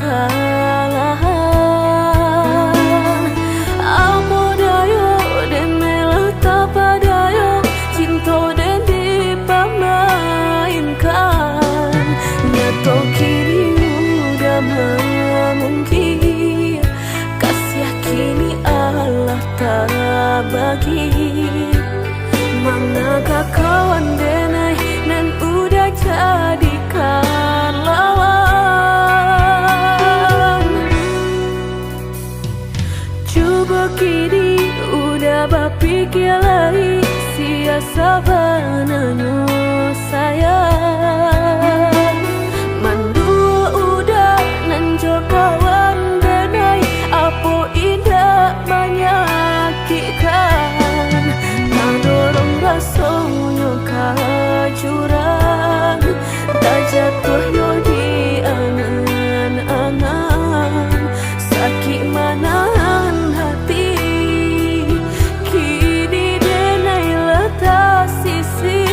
kalahan. Amo dayo den mela tapadayo cinta den dipamainkan. Nyato kini udah mungkin kasih kini Allah tak bagi. Manakah kawan denai dan udah jadikan lawan. Coba kini udah berpikir lagi siasa bananyo sayang. Mandua udah nanjol kawan denai apo indah menyakitkan. Nadorong rasonyo kajurang tak jatuh yo di angan-angan. Sakit manahan hati kini denai letak sisi.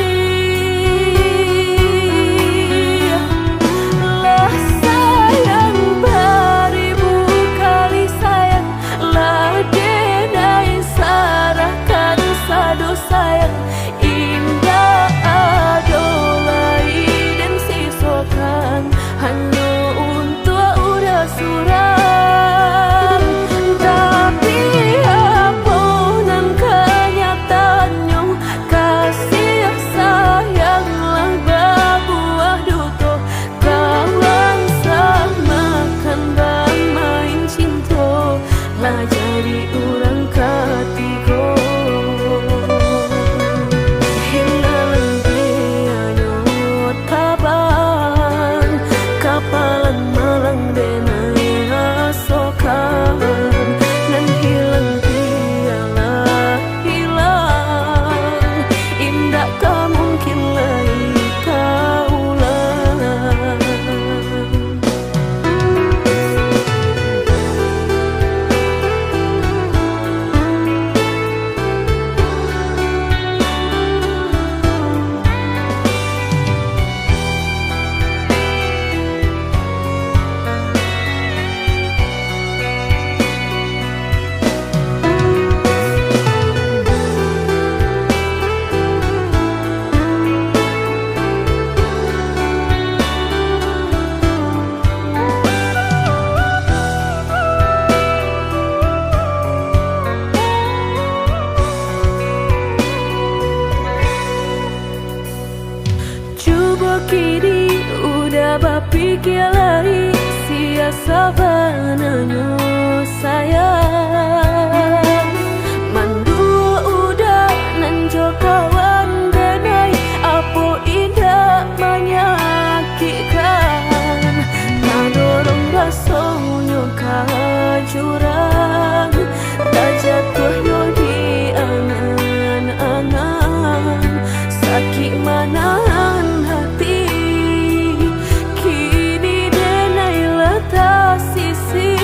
Lah sayang beribu kali sayang, lah denai sarahkan sadu sayang. Indah adolai dan sisokan hanya untuk udah suram. Tapi apunan kenyataannya kasih sayanglah berbuah duto. Kawan samakan bang main cinta lah jadi orang ketiga. Hilangan pianyo tabang kapalan malang denai asokan. Dan hilang piala hilang indah tak mungkin lagi kaulang. Coba kini udah berpikir lagi siasa bananyo sayang. Mandua udah nanjol kawan denai apo indah menyakitkan. Nadorong rasonyo kajurang tak jatuh yo di angan-angan. Sakit manahan hati kini denai letak sisi.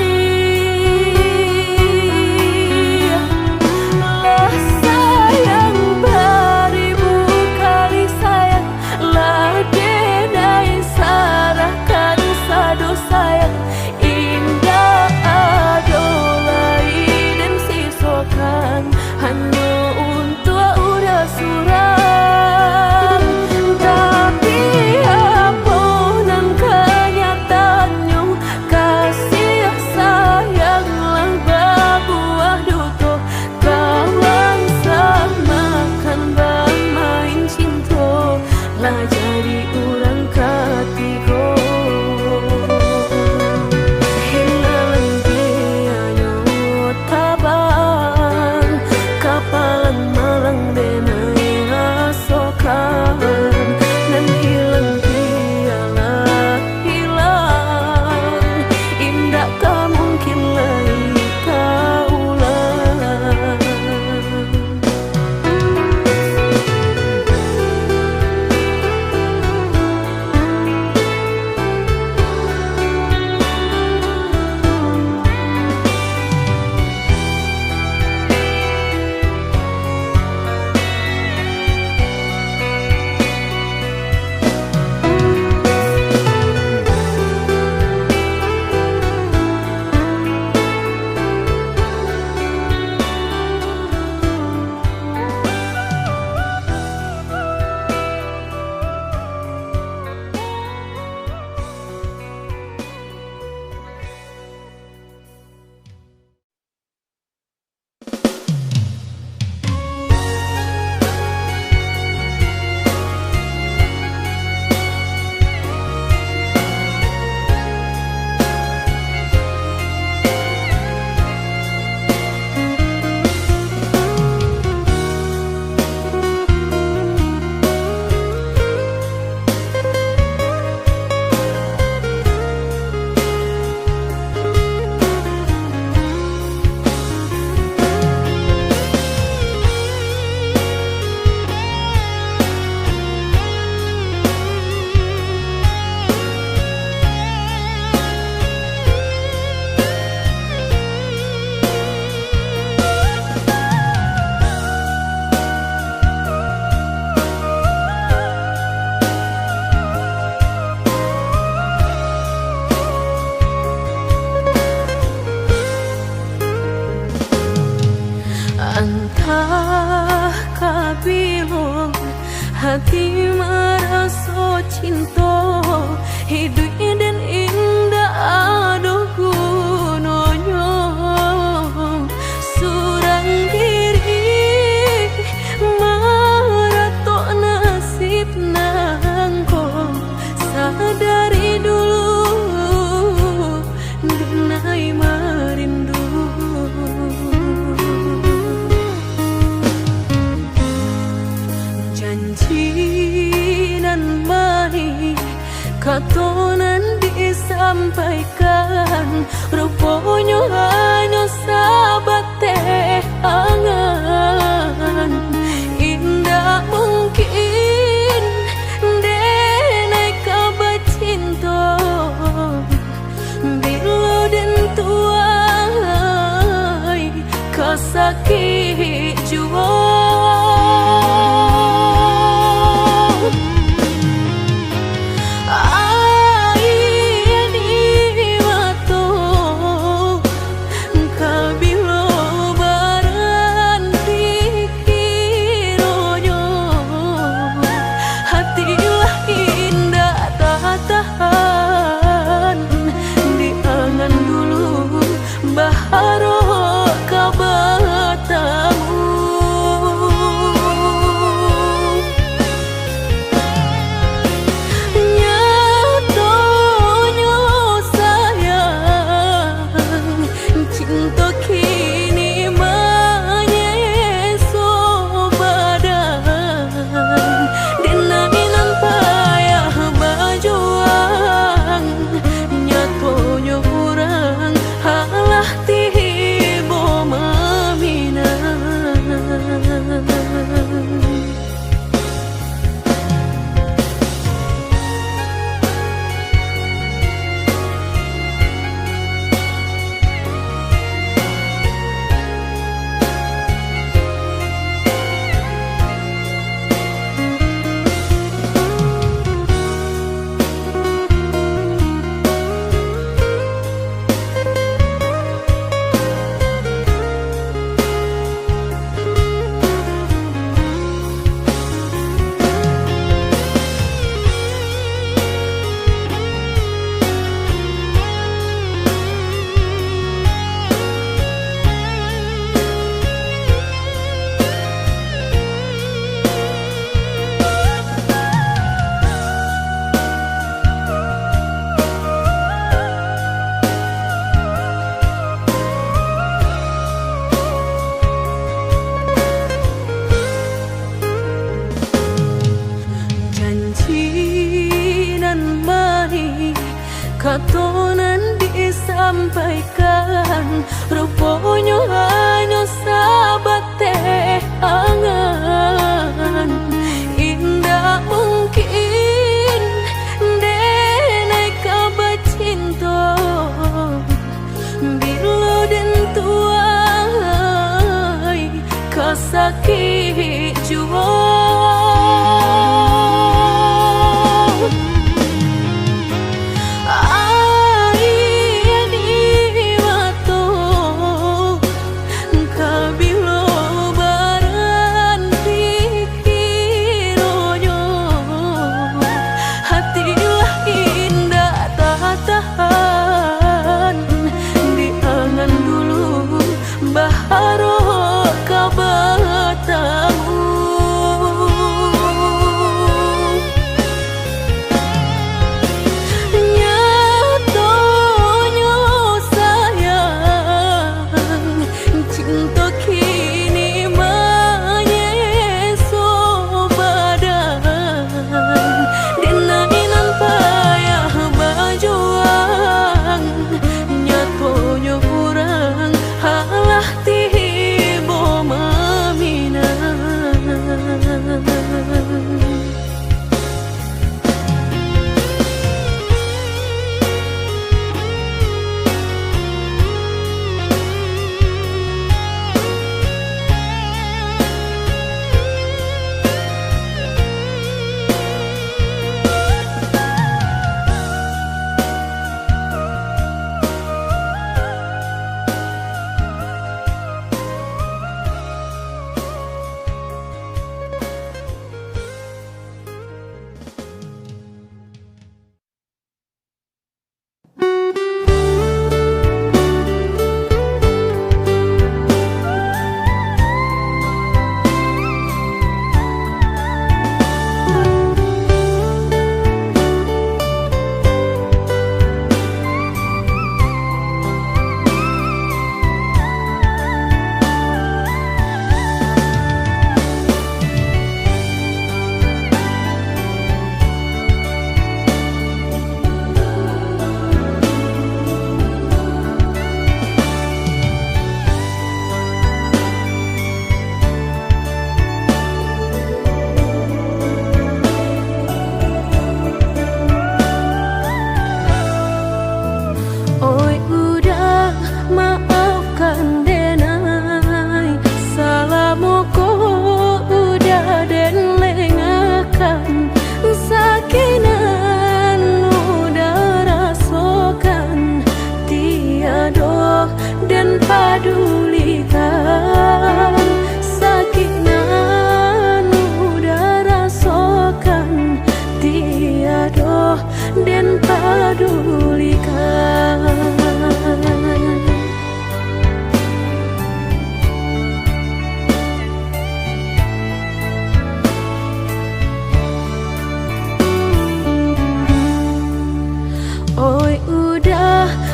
Lah sayang beribu kali sayang, lah denai sarahkan sadu sayang. Indah adolai dan sisokan hanya untuk udah suram. maraso cinta hidup dan indah aduh gunanya surang diri marato nasib nangko sadari dulu denai merindu janji nan manis katonan disampaikan rupanya hanya sahabat teh angan indah mungkin denai kabar cinta bila dan tuai kasakit jua katonan disampaikan rupanya hanya sahabat teh angan indah mungkin denai kabar cinta bila dan tuai kasakit jua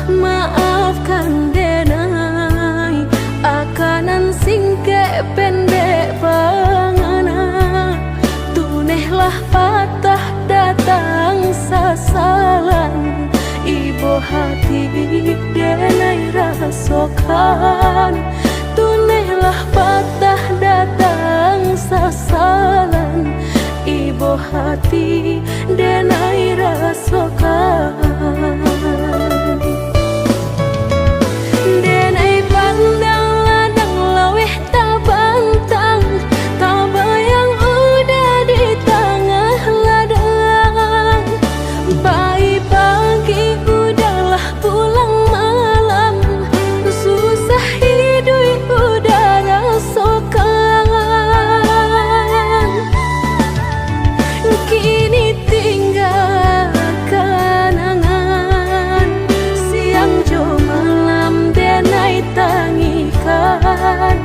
maafkan denai akanan singke pendek pangana tunehlah patah datang sasalan ibu hati denai rasokan tunehlah patah datang sasalan ibu hati denai rasokan denai pandang ladang laweh tabantang tabayang udah di tengah ladang bayi pagi udahlah pulang malam susah hidup udah rasokan kini tinggal kenangan siang jo malam denai tangikan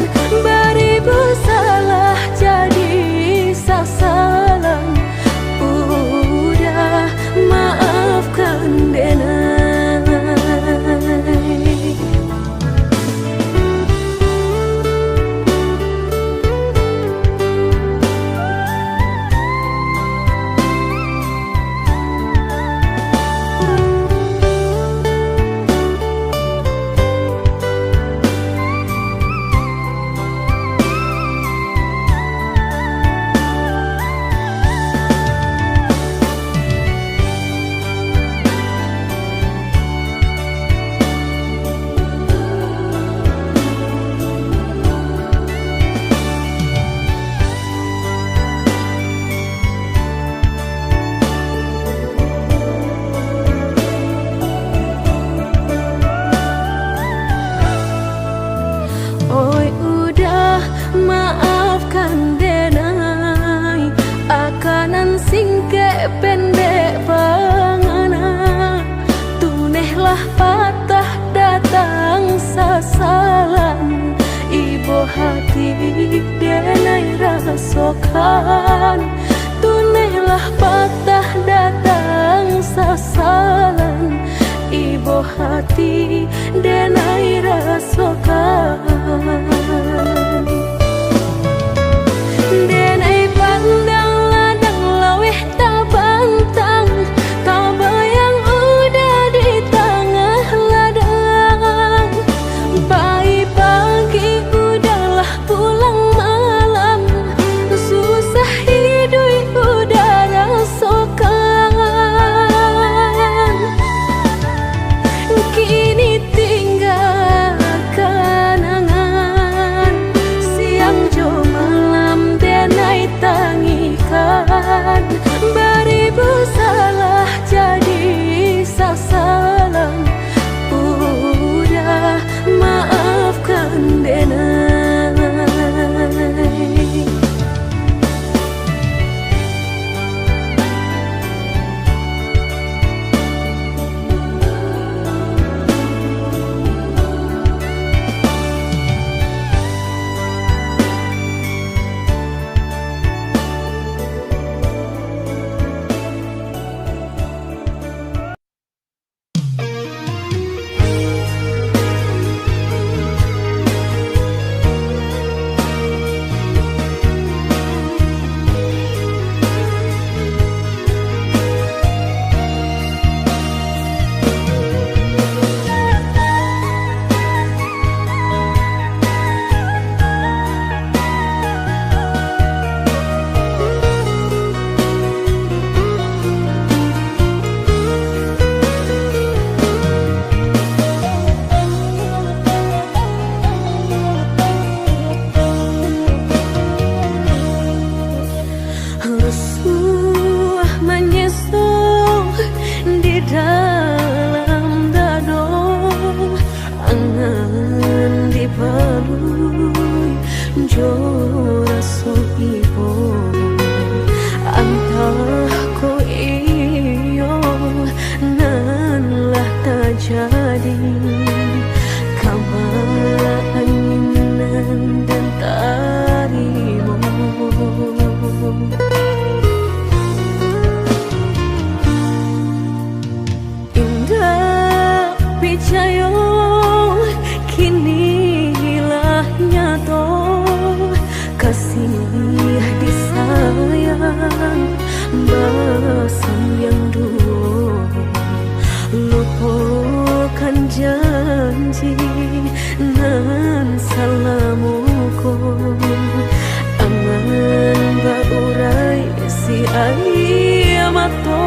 beribu salah jadi sasalan udah maafkan denai. Oi udah maafkan denai akanan singke pendek pangana tunehlah patah datang sasalan ibu hati denai rasokan tunehlah patah datang sasalan ibu hati denai rasokan denai pandang ladang laweh tabantang tabayang udah di tengah ladang bayi pagi udahlah pulang malam susah hidup Basan yang dulu lupakan janji nan salamuku angan baurai si ayamato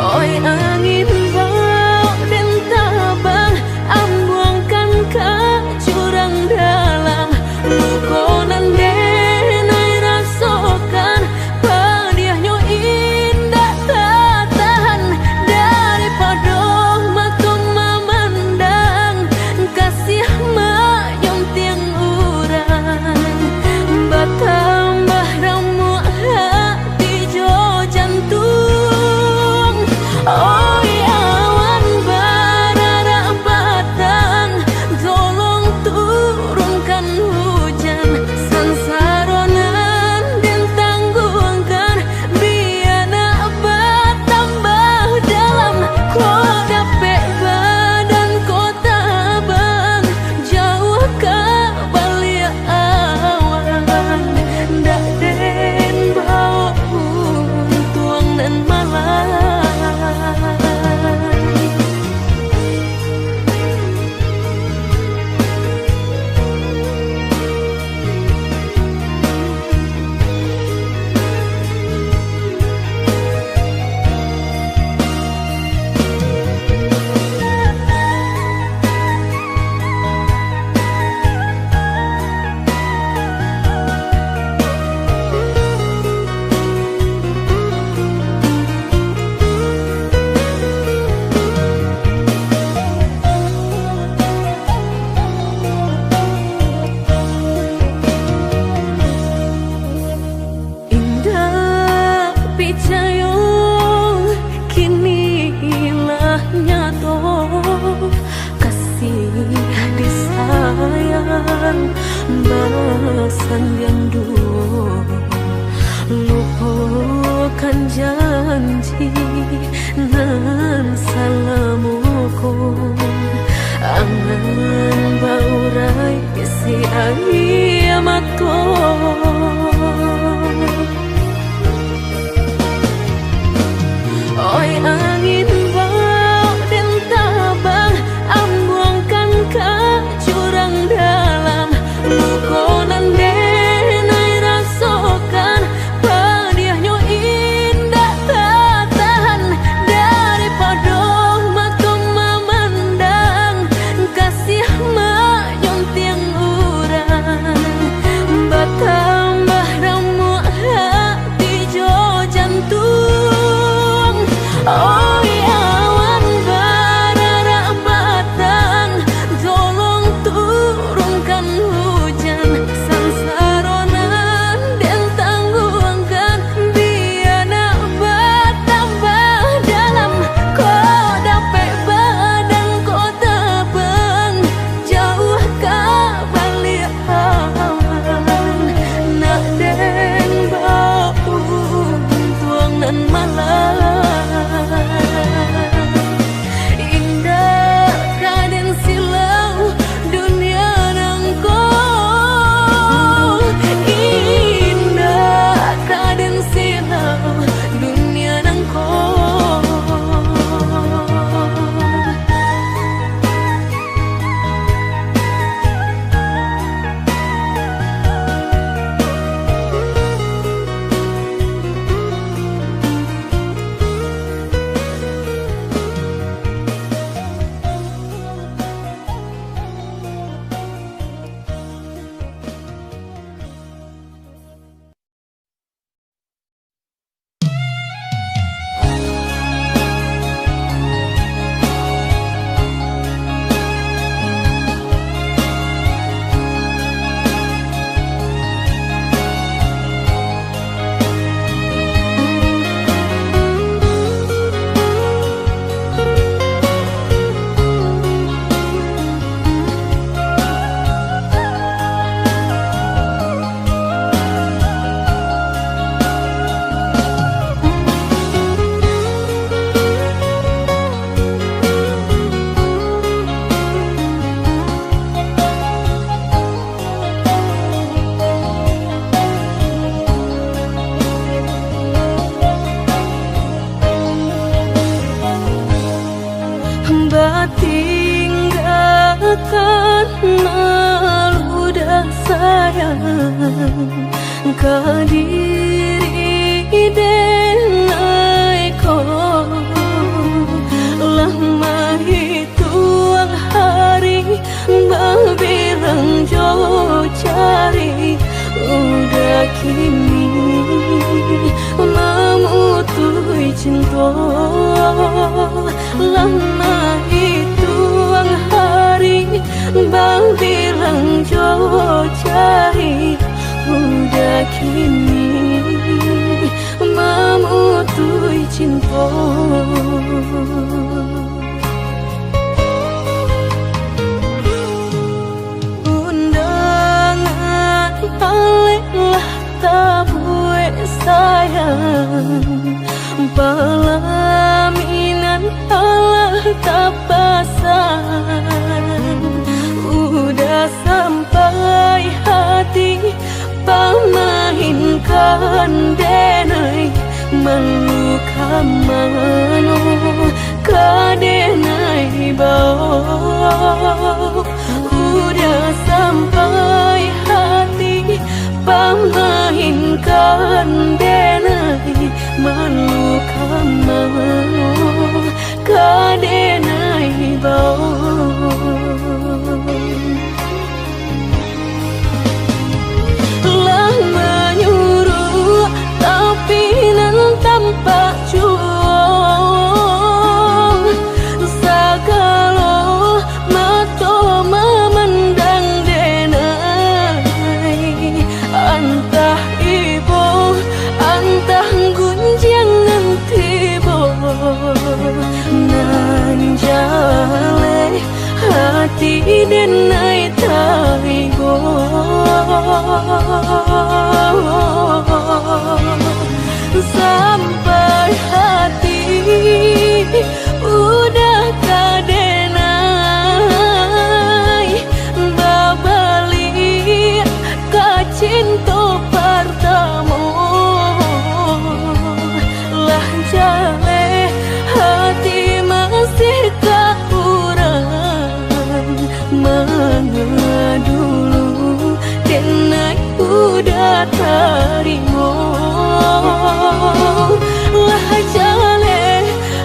oi angin bau dan tabang ambuangkan ke jurang dalam lukonan denai rasakan padiahnya indah tak tahan daripada matung memandang kasih mayong tiang urang batambah ramu hati jo jantung oi awan barara batang tolong turunkan hujan sansaronan dan tanggungkan biana batambah dalam kota badan kota bang jauh ke balia awan dak den bau tuang dan malam basan yang dulu lupakan janji nan salamuku angan baurai si ayamato oi angin bau dan tabang ambuangkan ke jurang dalam lukonan kadiri denai ko lama hituang hari berbilang jo cari udah kini memutui cinta lama hituang hari berbilang jo cari udah kini memutui cinta. Undangan paling tabue sayang pelaminan Allah tak pasang udah sampai hati pamahinkan denai meluka mano kadenai bau udah sampai hati pamahinkan denai meluka mano kadenai bau. Tanpa juang sagalo mato memandang denai antah ibu antah gunjangan tibo nan jale hati denai taigo sampai hati udah kadenai babalik ka cinta pertama lah jale hati masih kaurang mana dulu denai udah terima lah jale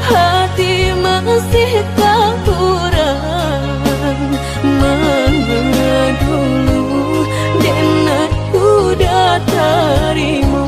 hati masih kaurang mana dulu denai udah terima.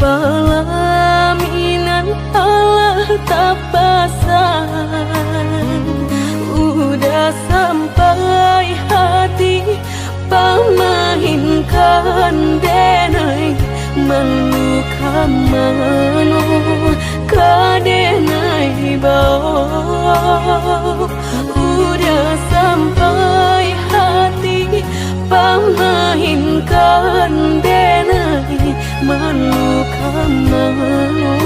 Pelaminan Allah tak pasang udah sampai hati pamahinkan denai meluka mano kadenai bau udah sampai hati pamahinkan denai meluka mano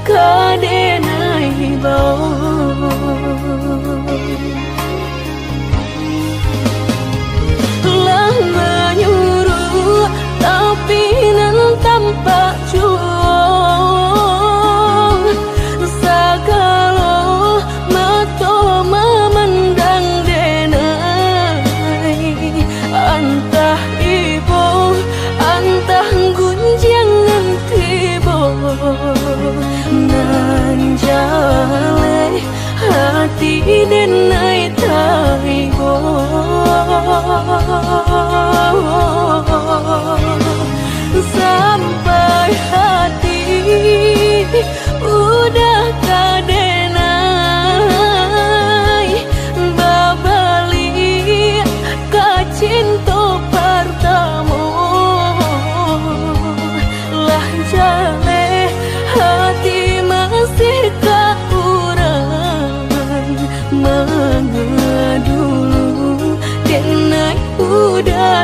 kadenai bau lah menyuruh tapi nan tanpa juang sagalo mato memandang denai antah ibu antah gunjangan tibo nan jale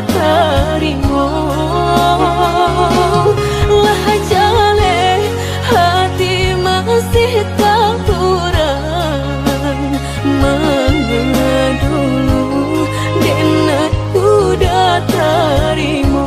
terima. Lah jale hati masih tak kurang mengedulu dan udah terima.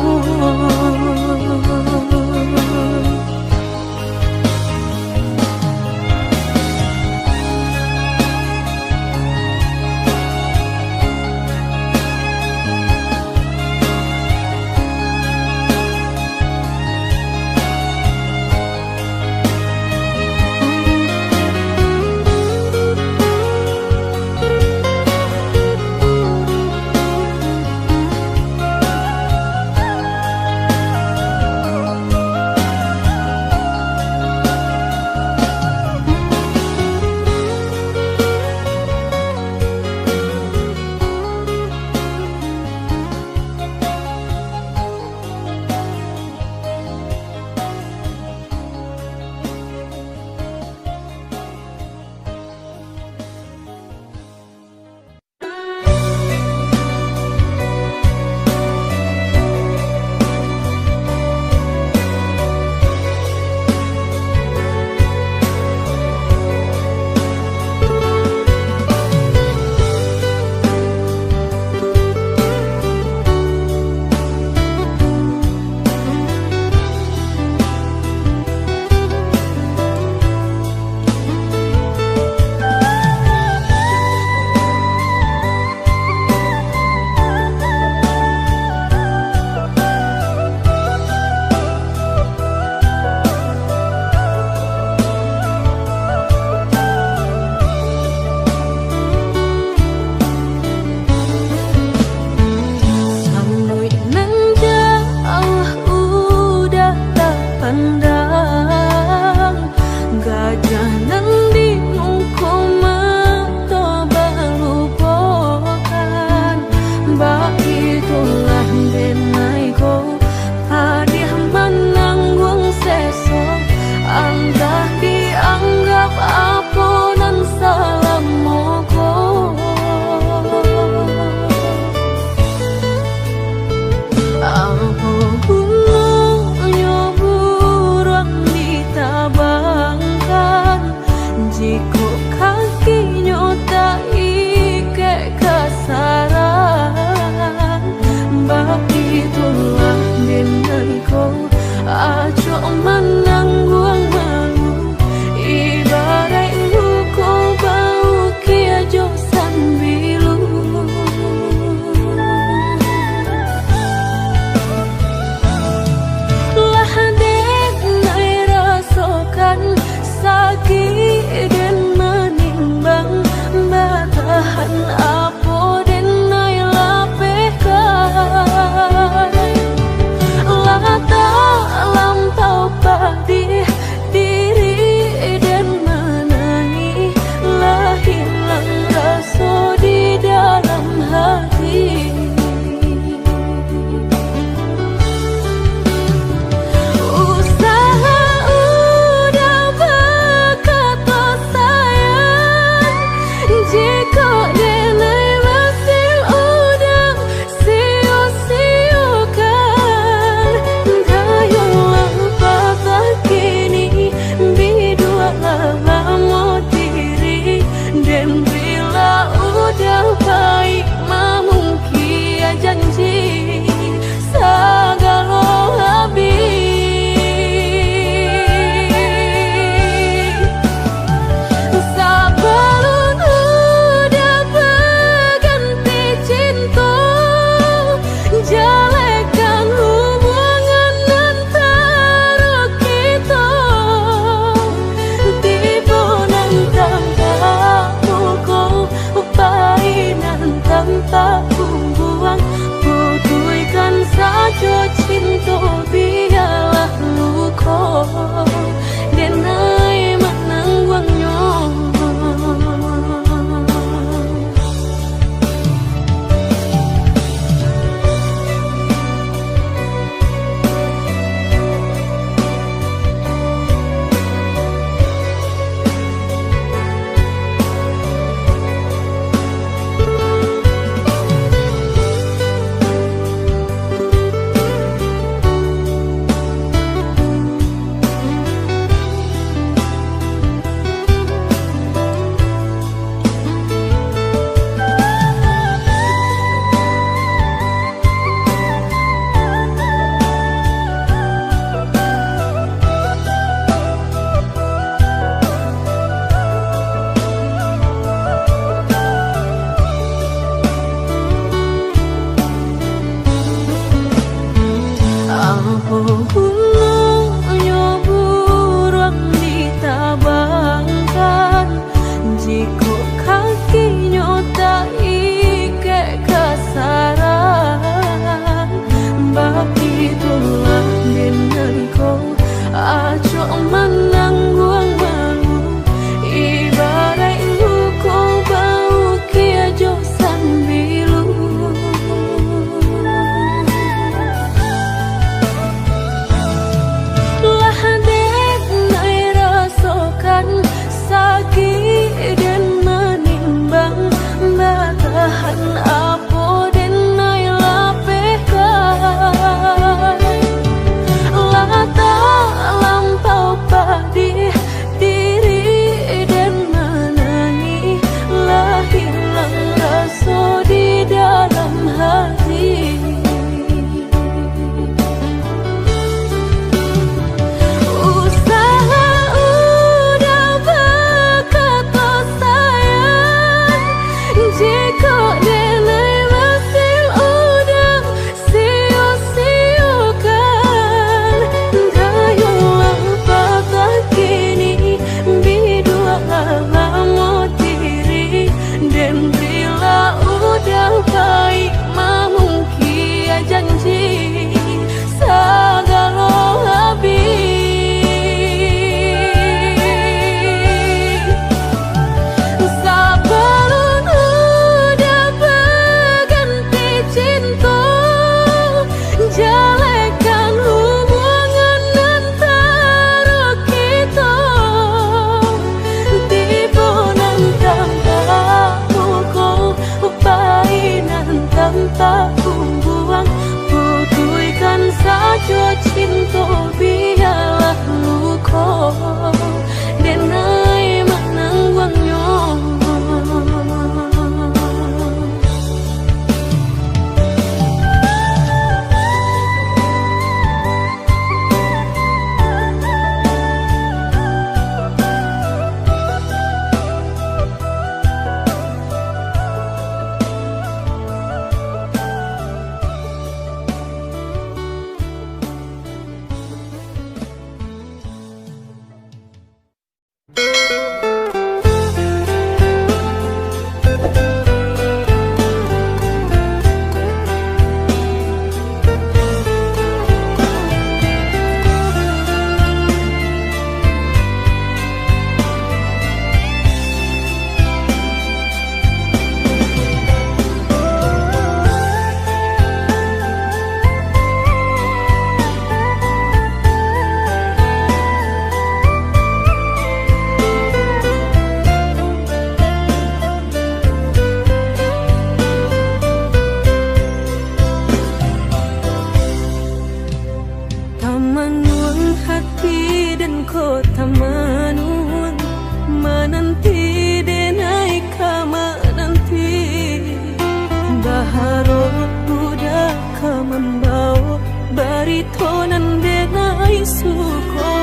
haritonan denai suko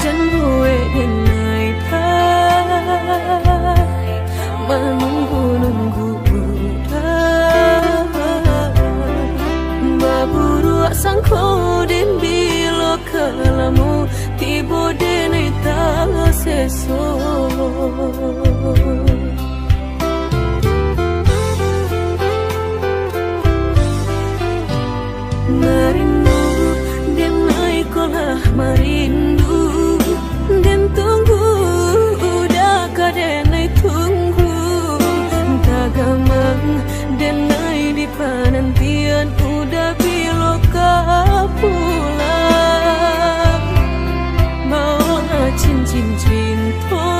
janwe denai pai menunggu-nunggu baburu sangko den bilo kalamu tibo denai ta seso merindu dan naik kolah merindu dan tunggu udah kadang tunggu tagamang dan naik di penantian udah biloka pulang mau cincin cinta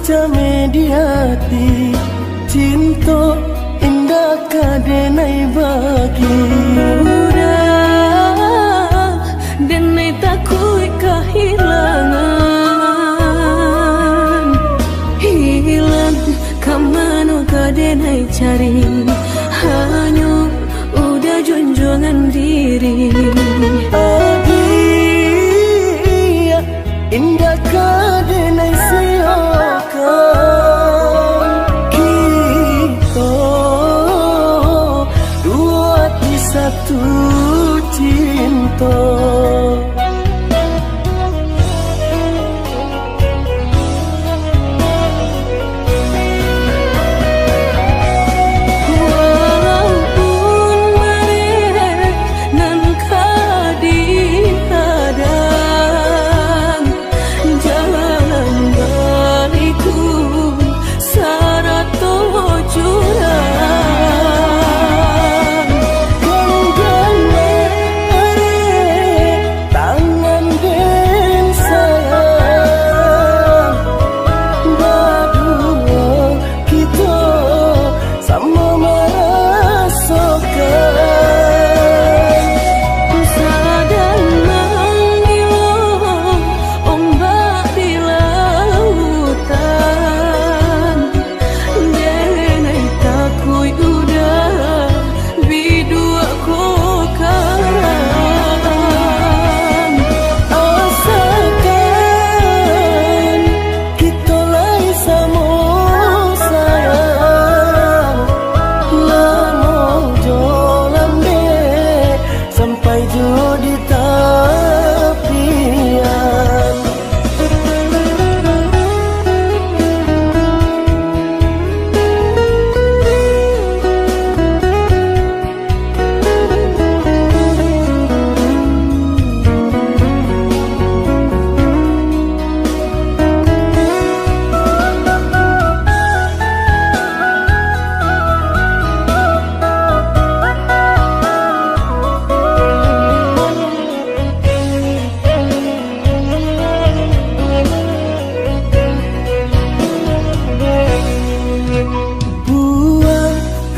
rasuca mediati cinta indah kadenai bagi udah denai takut kehilangan hilang kamano kadenai cari hanya udah junjungan diri adia indah kadenai siokan kita dua di satu cinta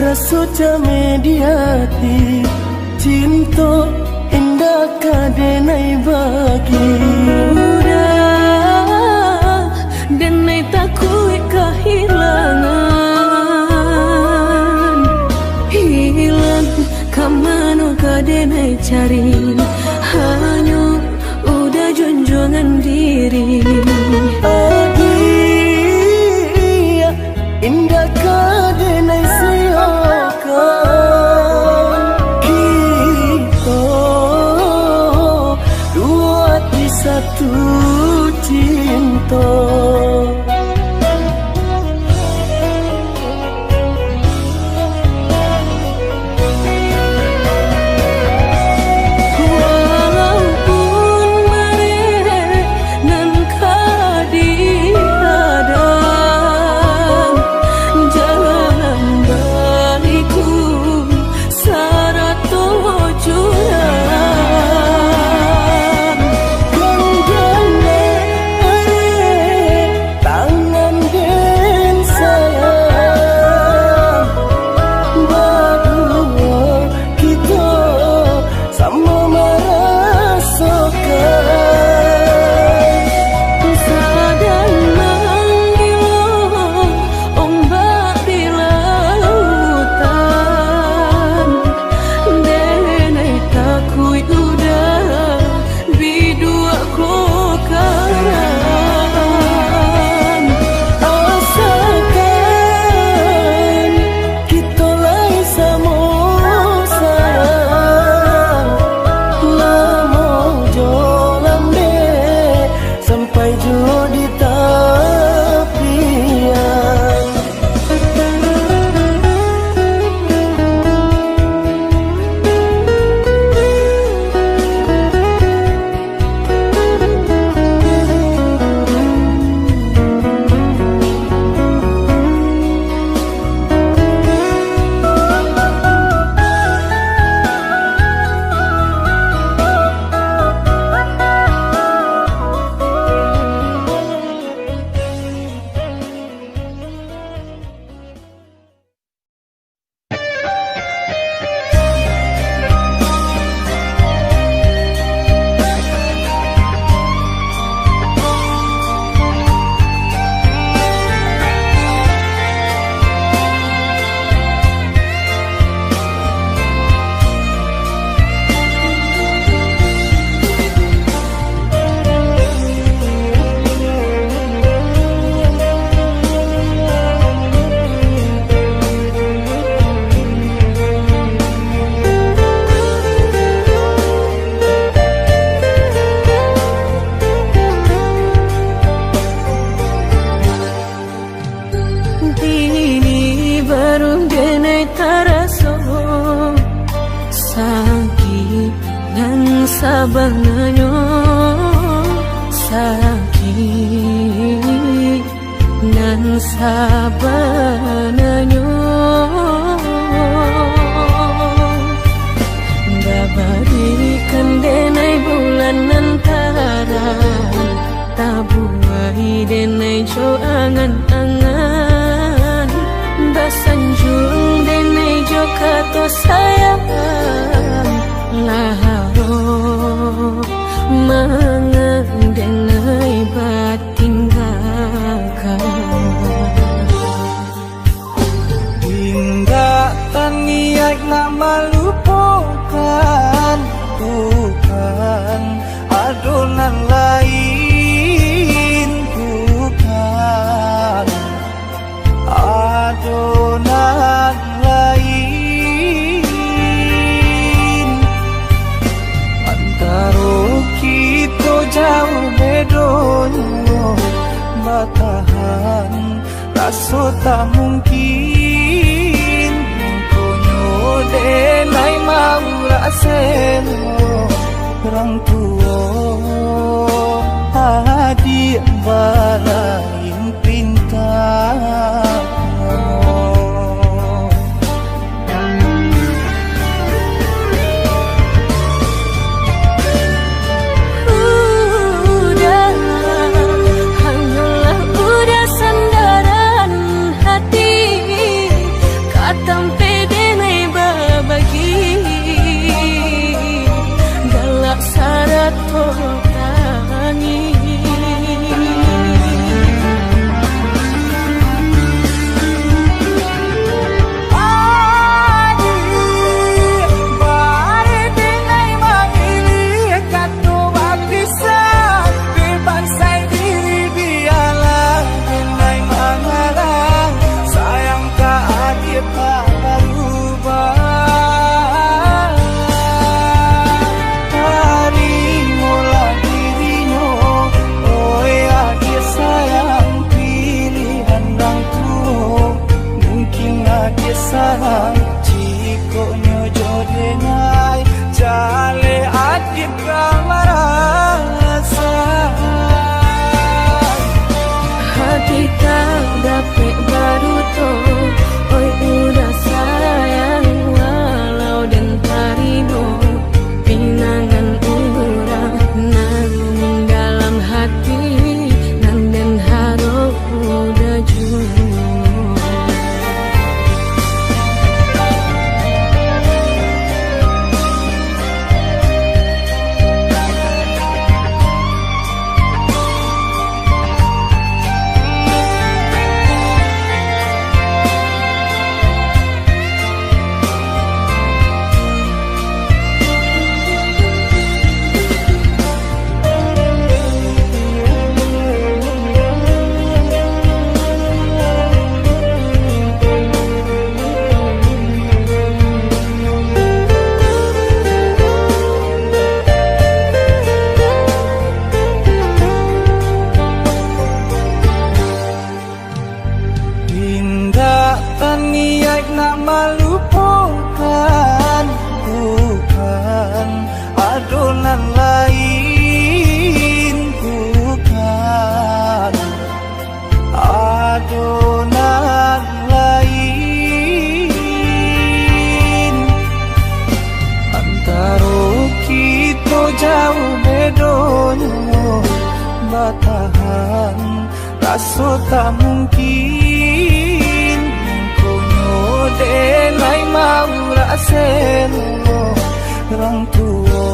rasuca mediati cinta indah kadenai bagi udah denai takut kehilangan hilang kamano kadenai cari hanya udah junjungan diri adia indah kadenai siokan kita dua di satu cinta walaupun mereka nan kadi sabananyo sakit nan sabananyo babarikan denai bulan antara tabuai denai jo angan-angan basanjung denai jo kato sayang laharo mangan denai batinggalkan hingga taniak nama lupakan bukan adonan lain bukan adonan lain antara kita jauh bedonyo batahan rasa tak mungkin konyo denai mau rasen orang tua adik balain pintar sayang jiko nyojo denai jale adip kamarasa hati tak dapat baru to oi udah sayang walau dan tarino pinangan urang namun dalam hati nan dan harap udah jujur niat nak melupakan bukan adonan lain bukan adonan lain antara kita jauh bedonyo batahan rasa tak mungkin denai mau rasen orang tua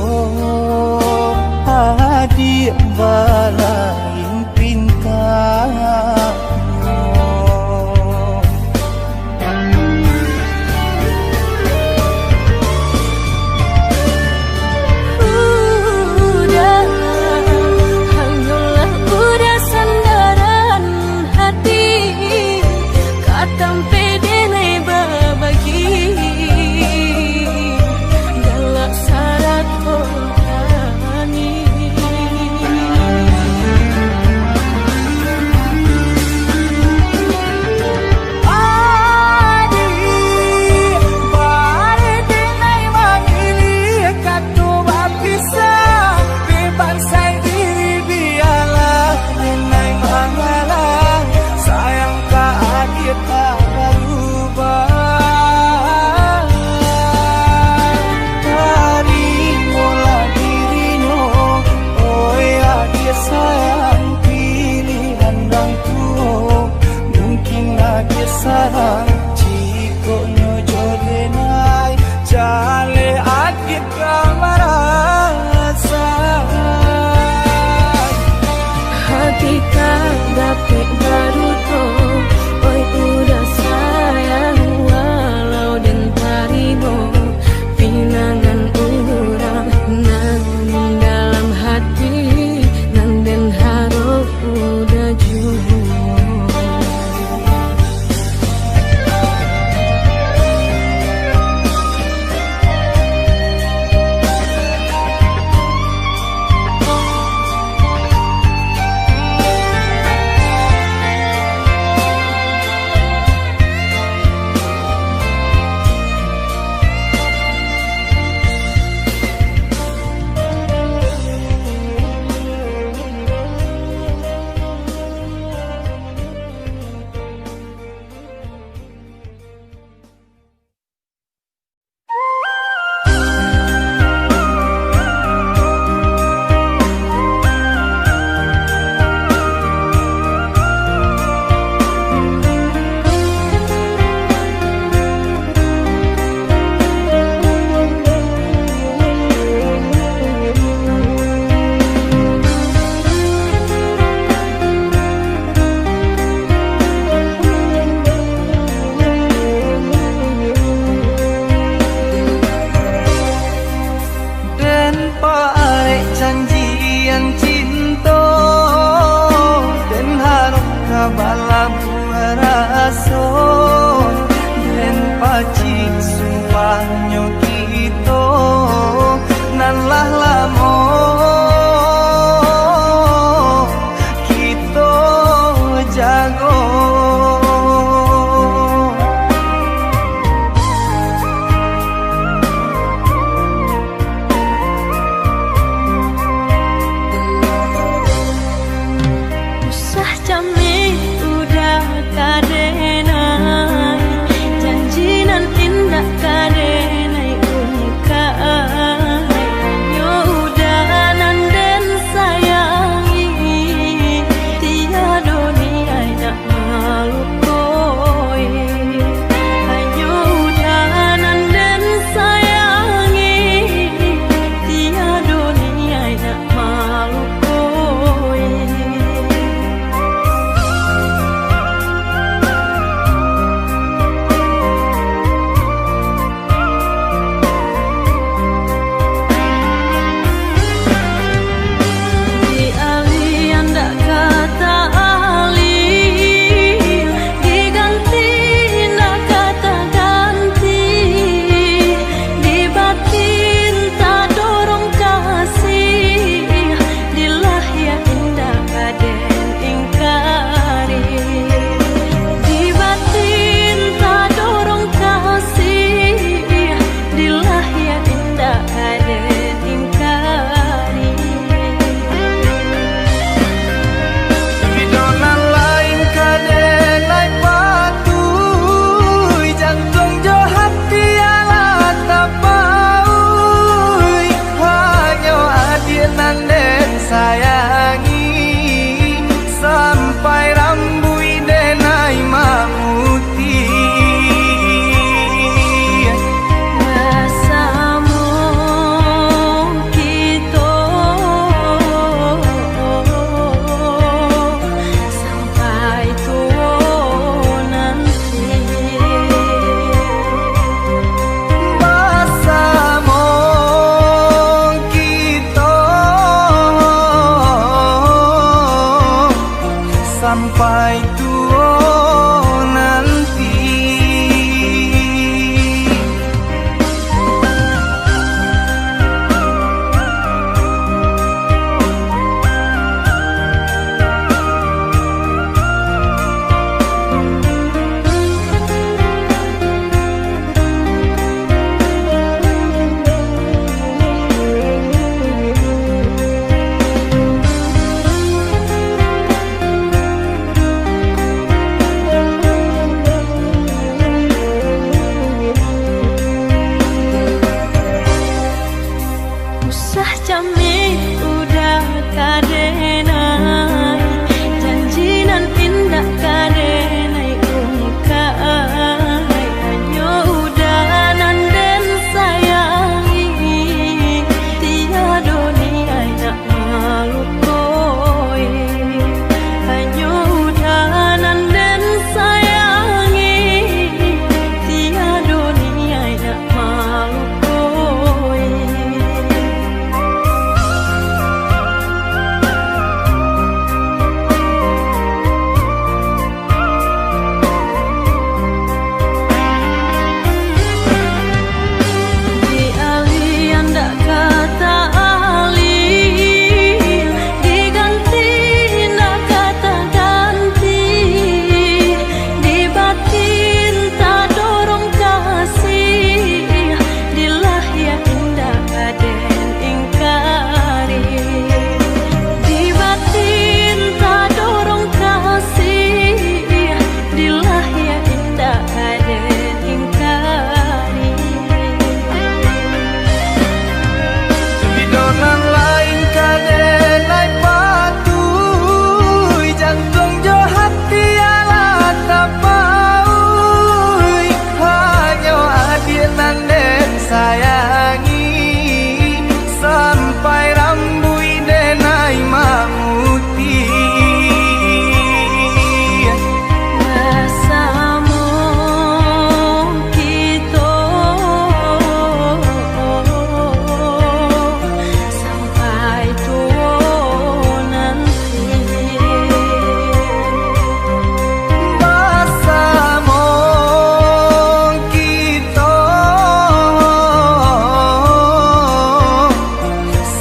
adik balain pintar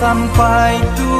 sampai tu